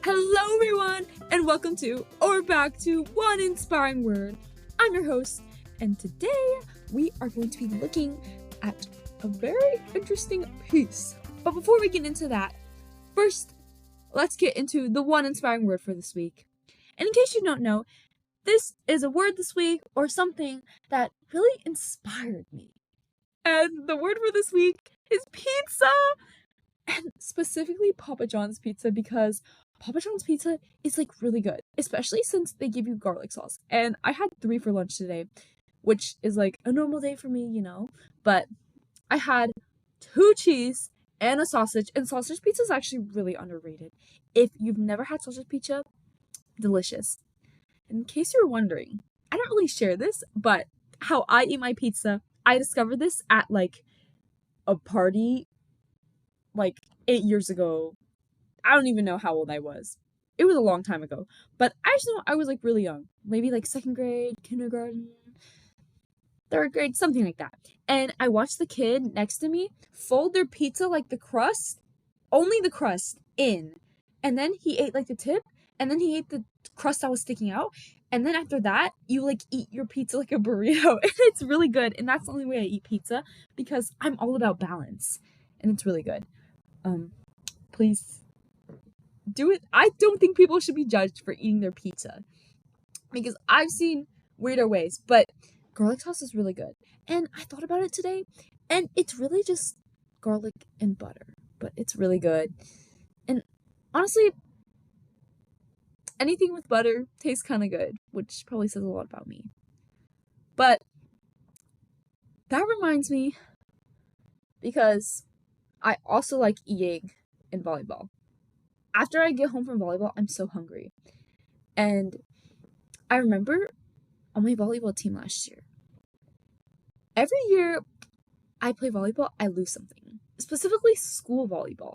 Hello, everyone, and welcome to or back to One Inspiring Word. I'm your host, and today we are going to be looking at a very interesting piece. But before we get into that, first, let's get into the one inspiring word for this week. And in case you don't know, this is a word this week or something that really inspired me. And the word for this week is pizza! And specifically Papa John's pizza, because Papa John's pizza is like really good, especially since they give you garlic sauce. And I had 3 for lunch today, which is like a normal day for me. But I had 2 cheese and a sausage, and sausage pizza is actually really underrated. If you've never had sausage pizza, delicious. In case you're wondering, I don't really share this, but how I eat my pizza, I discovered this at like a party like 8 years ago. I don't even know how old I was. It was a long time ago. But I just know I was like really young. Maybe like 2nd grade, kindergarten, 3rd grade, something like that. And I watched the kid next to me fold their pizza like the crust, only the crust, in. And then he ate like the tip, and then he ate the crust that was sticking out. And then after that, you like eat your pizza like a burrito. And it's really good. And that's the only way I eat pizza, because I'm all about balance. And it's really good. Please do it. I don't think people should be judged for eating their pizza, because I've seen weirder ways, but garlic sauce is really good. And I thought about it today, and it's really just garlic and butter, but it's really good. And honestly, anything with butter tastes kind of good, which probably says a lot about me. But that reminds me, because I also like eating in volleyball. After I get home from volleyball, I'm so hungry. And I remember on my volleyball team last year, every year I play volleyball, I lose something. Specifically school volleyball.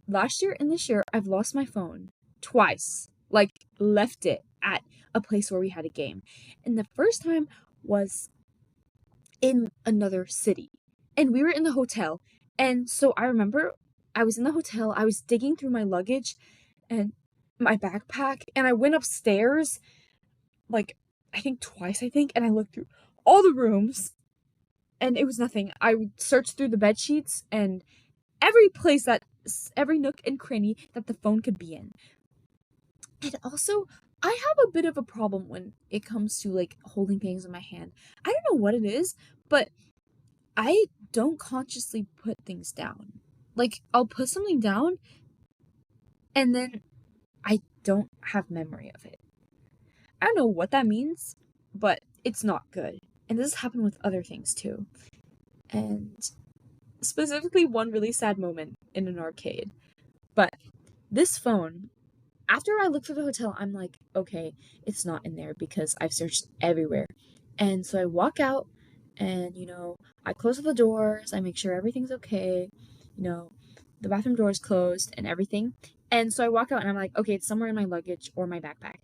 Last year and this year, I've lost my phone twice. Like, left it at a place where we had a game. And the first time was in another city. And we were in the hotel. And so I remember I was in the hotel, I was digging through my luggage and my backpack, and I went upstairs, like, I think twice, and I looked through all the rooms, and it was nothing. I searched through the bed sheets and every nook and cranny that the phone could be in. And also, I have a bit of a problem when it comes to like holding things in my hand. I don't know what it is, but I don't consciously put things down. Like, I'll put something down and then I don't have memory of it. I don't know what that means, but it's not good. And this has happened with other things too. And specifically one really sad moment in an arcade. But this phone, after I looked for the hotel, I'm like, okay, it's not in there because I've searched everywhere. And so I walk out and, I close all the doors, I make sure everything's okay, the bathroom door is closed and everything. And so I walk out and I'm like, okay, it's somewhere in my luggage or my backpack.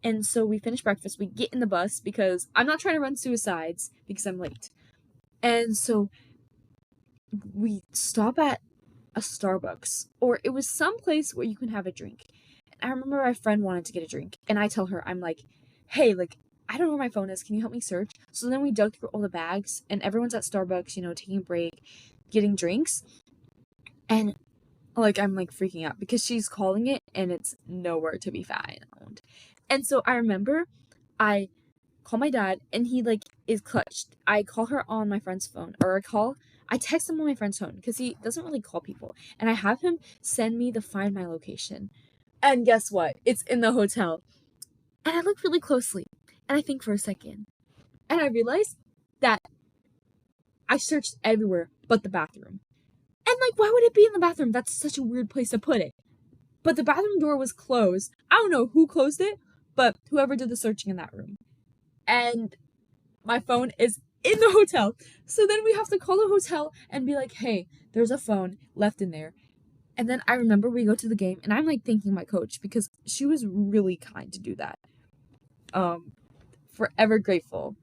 And so we finish breakfast, we get in the bus because I'm not trying to run suicides because I'm late. And so we stop at a Starbucks, or it was some place where you can have a drink. And I remember my friend wanted to get a drink, and I tell her, I'm like, hey, like, I don't know where my phone is. Can you help me search? So then we dug through all the bags, and everyone's at Starbucks, taking a break, getting drinks. And like, I'm like freaking out because she's calling it and it's nowhere to be found. And so I remember I call my dad and he like is clutched. I call her on my friend's phone, or I text him on my friend's phone because he doesn't really call people. And I have him send me the Find My location. And guess what? It's in the hotel. And I look really closely and I think for a second. And I realized that I searched everywhere but the bathroom. And like, why would it be in the bathroom? That's such a weird place to put it. But the bathroom door was closed. I don't know who closed it, but whoever did the searching in that room. And my phone is in the hotel. So then we have to call the hotel and be like, hey, there's a phone left in there. And then I remember we go to the game and I'm like thanking my coach because she was really kind to do that. Forever grateful.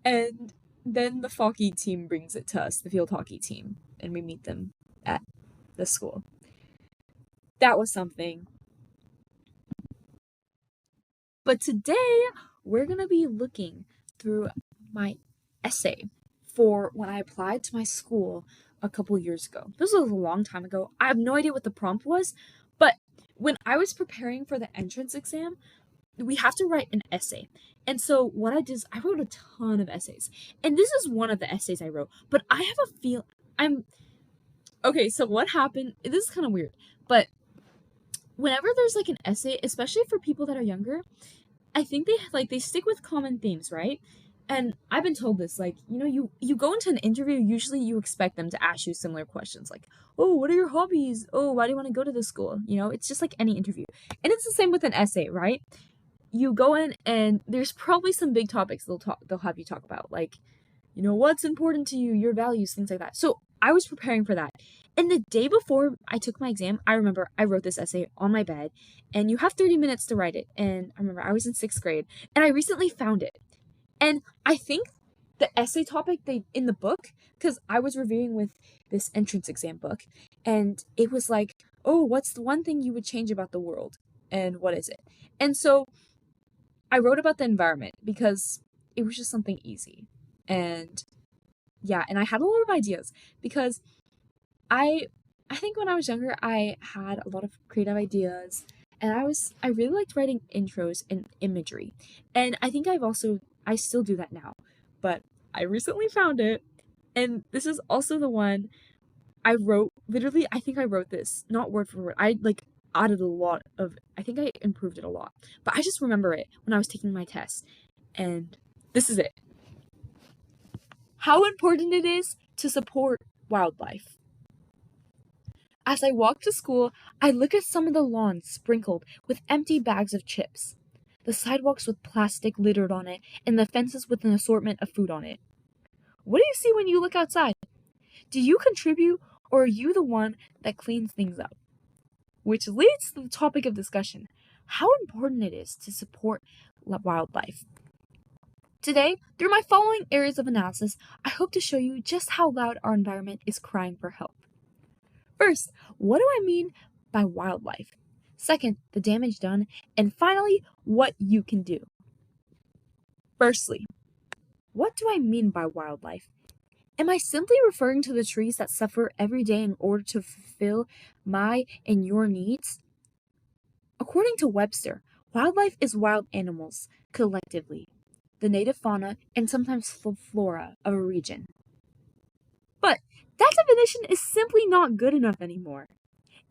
And then the hockey team brings it to us, the field hockey team, and we meet them at the school. That was something. But today, we're going to be looking through my essay for when I applied to my school a couple years ago. This was a long time ago. I have no idea what the prompt was, but when I was preparing for the entrance exam, we have to write an essay. And so what I did is I wrote a ton of essays. And this is one of the essays I wrote, but I have a feel okay, so what happened, this is kind of weird, but whenever there's like an essay, especially for people that are younger, I think they stick with common themes, right? And I've been told this, like, you go into an interview, usually you expect them to ask you similar questions, like, oh, what are your hobbies? Oh, why do you want to go to this school? It's just like any interview. And it's the same with an essay, right? You go in and there's probably some big topics they'll have you talk about, like, what's important to you, your values, things like that. So I was preparing for that. And the day before I took my exam, I remember I wrote this essay on my bed, and you have 30 minutes to write it. And I remember I was in 6th grade, and I recently found it. And I think the essay topic in the book, because I was reviewing with this entrance exam book, and it was like, oh, what's the one thing you would change about the world? And what is it? And so I wrote about the environment because it was just something easy. And yeah, and I had a lot of ideas because I think when I was younger I had a lot of creative ideas, and I really liked writing intros and imagery. And I think I still do that now. But I recently found it, and this is also the one I wrote. Literally, I think I wrote this not word for word. I added a lot of, I think I improved it a lot. But I just remember it when I was taking my test. And this is it. How important it is to support wildlife. As I walk to school, I look at some of the lawns sprinkled with empty bags of chips, the sidewalks with plastic littered on it, and the fences with an assortment of food on it. What do you see when you look outside? Do you contribute, or are you the one that cleans things up? Which leads to the topic of discussion, how important it is to support wildlife. Today, through my following areas of analysis, I hope to show you just how loud our environment is crying for help. First, what do I mean by wildlife? Second, the damage done. And finally, what you can do. Firstly, what do I mean by wildlife? Am I simply referring to the trees that suffer every day in order to fulfill my and your needs? According to Webster, wildlife is wild animals, collectively, the native fauna and sometimes flora of a region. But that definition is simply not good enough anymore.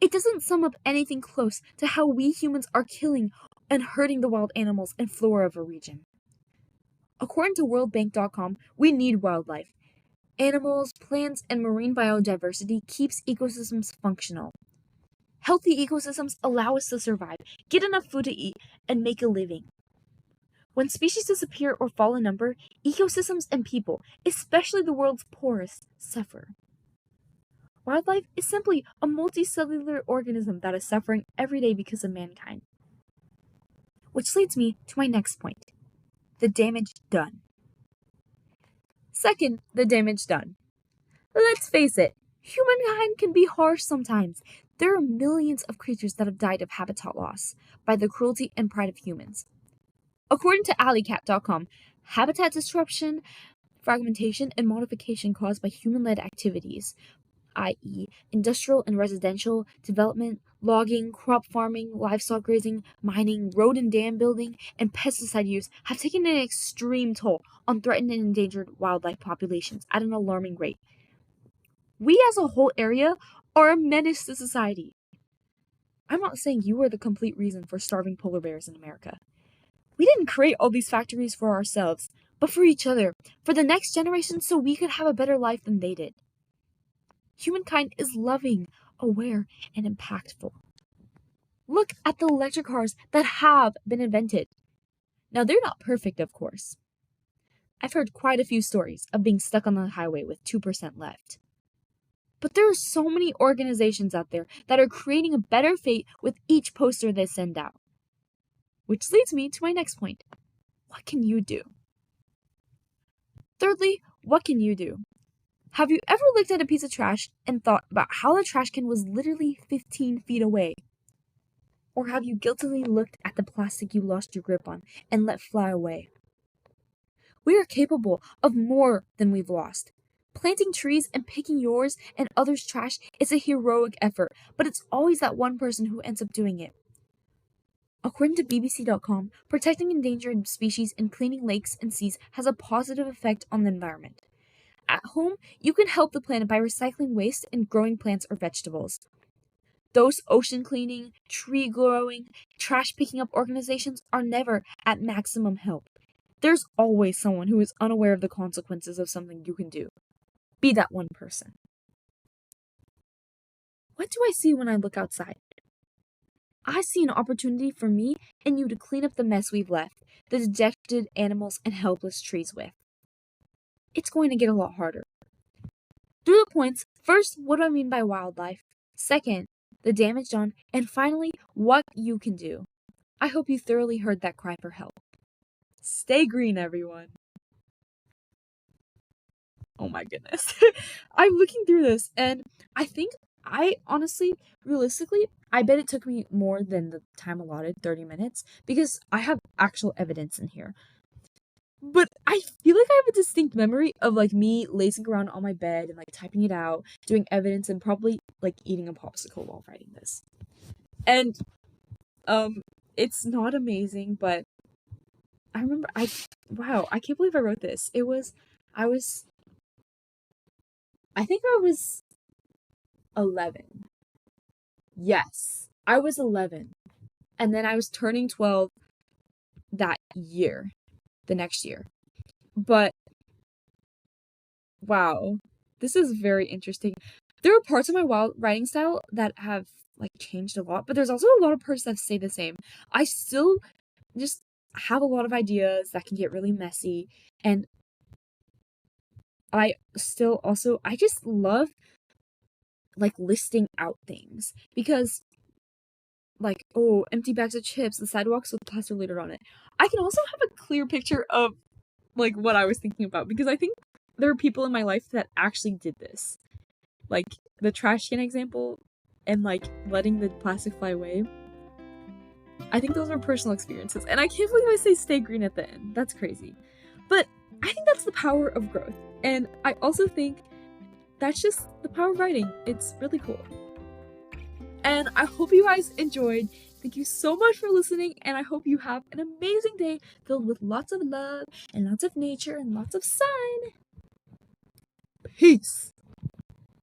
It doesn't sum up anything close to how we humans are killing and hurting the wild animals and flora of a region. According to worldbank.com, we need wildlife. Animals, plants, and marine biodiversity keeps ecosystems functional. Healthy ecosystems allow us to survive, get enough food to eat, and make a living. When species disappear or fall in number, ecosystems and people, especially the world's poorest, suffer. Wildlife is simply a multicellular organism that is suffering every day because of mankind. Which leads me to my next point, the damage done. Second, the damage done. Let's face it, humankind can be harsh sometimes. There are millions of creatures that have died of habitat loss by the cruelty and pride of humans. According to alleycat.com, habitat disruption, fragmentation, and modification caused by human-led activities, i.e., industrial and residential development, logging, crop farming, livestock grazing, mining, road and dam building, and pesticide use have taken an extreme toll on threatened and endangered wildlife populations at an alarming rate. We as a whole area are a menace to society. I'm not saying you are the complete reason for starving polar bears in America. We didn't create all these factories for ourselves, but for each other, for the next generation, so we could have a better life than they did. Humankind is loving, aware, and impactful. Look at the electric cars that have been invented. Now, they're not perfect, of course. I've heard quite a few stories of being stuck on the highway with 2% left. But there are so many organizations out there that are creating a better fate with each poster they send out. Which leads me to my next point. What can you do? Thirdly, what can you do? Have you ever looked at a piece of trash and thought about how the trash can was literally 15 feet away? Or have you guiltily looked at the plastic you lost your grip on and let fly away? We are capable of more than we've lost. Planting trees and picking yours and others' trash is a heroic effort, but it's always that one person who ends up doing it. According to BBC.com, protecting endangered species and cleaning lakes and seas has a positive effect on the environment. At home, you can help the planet by recycling waste and growing plants or vegetables. Those ocean cleaning, tree growing, trash picking up organizations are never at maximum help. There's always someone who is unaware of the consequences of something you can do. Be that one person. What do I see when I look outside? I see an opportunity for me and you to clean up the mess we've left, the dejected animals and helpless trees with. It's going to get a lot harder. Through the points, first, what do I mean by wildlife? Second, the damage done, and finally, what you can do. I hope you thoroughly heard that cry for help. Stay green, everyone. Oh my goodness. I'm looking through this, and I think realistically, I bet it took me more than the time allotted, 30 minutes, because I have actual evidence in here. But I feel like I have a distinct memory of like me lazing around on my bed and like typing it out, doing evidence, and probably like eating a popsicle while writing this. And it's not amazing, but I remember I can't believe I wrote this. I think I was 11. Yes, I was 11. And then I was turning 12 that year, the next year. But wow, this is very interesting. There are parts of my wild writing style that have like changed a lot, but there's also a lot of parts that stay the same. I still just have a lot of ideas that can get really messy, and I just love like listing out things because like, oh, empty bags of chips, the sidewalks with plaster litter on it. I can also have a clear picture of like what I was thinking about because I think there are people in my life that actually did this. Like the trash can example and like letting the plastic fly away. I think those are personal experiences. And I can't believe I say stay green at the end. That's crazy. But I think that's the power of growth. And I also think that's just the power of writing. It's really cool. And I hope you guys enjoyed. Thank you so much for listening, and I hope you have an amazing day filled with lots of love and lots of nature and lots of sun. Peace.